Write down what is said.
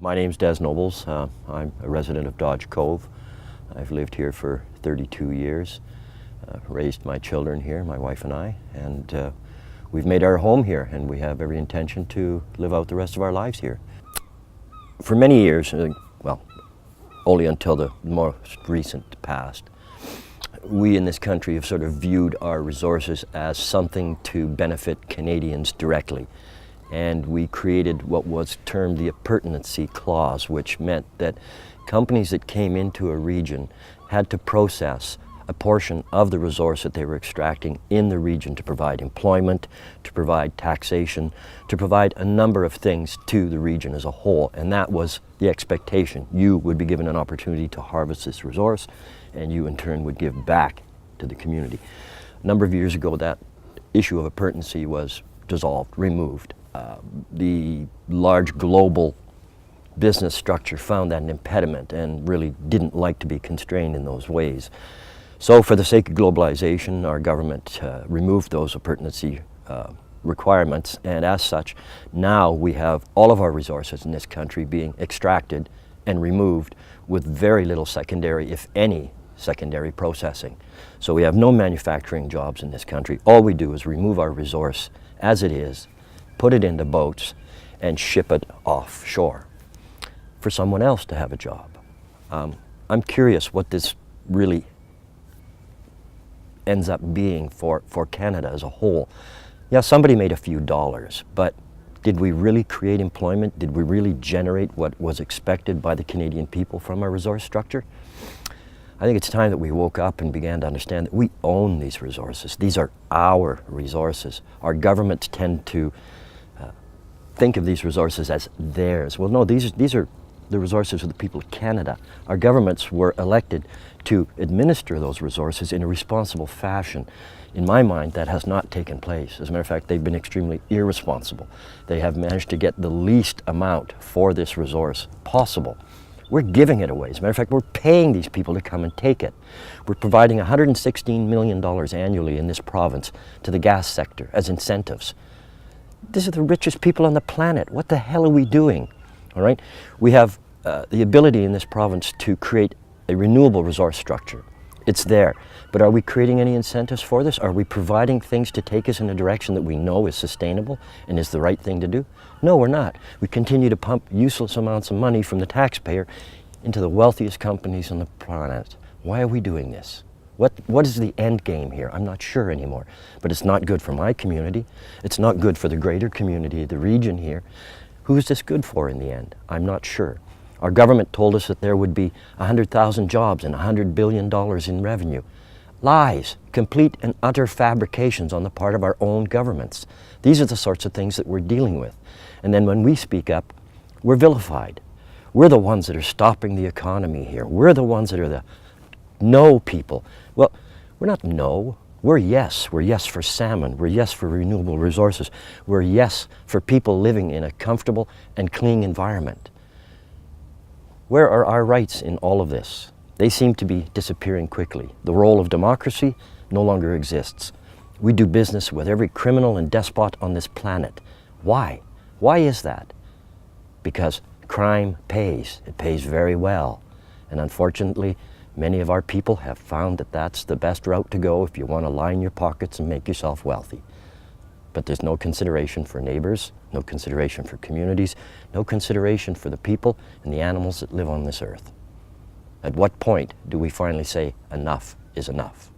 My name's Nobels. I'm a resident of Dodge Cove. I've lived here for 32 years, raised my children here, my wife and I, and we've made our home here, and we have every intention to live out the rest of our lives here. For many years, well, only until the most recent past, we in this country have sort of viewed our resources as something to benefit Canadians directly. And we created what was termed the Appurtancy clause, which meant that companies that came into a region had to process a portion of the resource that they were extracting in the region to provide employment, to provide taxation, to provide a number of things to the region as a whole. And that was the expectation. You would be given an opportunity to harvest this resource, and you in turn would give back to the community. A number of years ago, that issue of Appurtancy was dissolved, removed. The large global business structure found that an impediment and really didn't like to be constrained in those ways. So for the sake of globalization, our government removed those Appurtancy requirements, and as such, now we have all of our resources in this country being extracted and removed with very little secondary, if any, secondary processing. So we have no manufacturing jobs in this country. All we do is remove our resource as it is, put it into boats, and ship it offshore for someone else to have a job. I'm curious what this really ends up being for Canada as a whole. Yeah, somebody made a few dollars, but did we really create employment? Did we really generate what was expected by the Canadian people from our resource structure? I think it's time that we woke up and began to understand that we own these resources. These are our resources. Our governments tend to think of these resources as theirs. Well, no, these are the resources of the people of Canada. Our governments were elected to administer those resources in a responsible fashion. In my mind, that has not taken place. As a matter of fact, they've been extremely irresponsible. They have managed to get the least amount for this resource possible. We're giving it away. As a matter of fact, we're paying these people to come and take it. We're providing $116 million annually in this province to the gas sector as incentives. These are the richest people on the planet. What the hell are we doing? All right? We have the ability in this province to create a renewable resource structure. It's there. But are we creating any incentives for this? Are we providing things to take us in a direction that we know is sustainable and is the right thing to do? No, we're not. We continue to pump useless amounts of money from the taxpayer into the wealthiest companies on the planet. Why are we doing this? What is the end game here? I'm not sure anymore. But it's not good for my community. It's not good for the greater community of the region here. Who is this good for in the end? I'm not sure. Our government told us that there would be 100,000 jobs and $100 billion in revenue. Lies, complete and utter fabrications on the part of our own governments. These are the sorts of things that we're dealing with. And then when we speak up, we're vilified. We're the ones that are stopping the economy here. We're the ones that are the no people. Well, we're not no. We're yes. We're yes for salmon. We're yes for renewable resources. We're yes for people living in a comfortable and clean environment. Where are our rights in all of this? They seem to be disappearing quickly. The role of democracy no longer exists. We do business with every criminal and despot on this planet. Why? Why is that? Because crime pays. It pays very well. And unfortunately, many of our people have found that that's the best route to go if you want to line your pockets and make yourself wealthy. But there's no consideration for neighbors, no consideration for communities, no consideration for the people and the animals that live on this earth. At what point do we finally say enough is enough?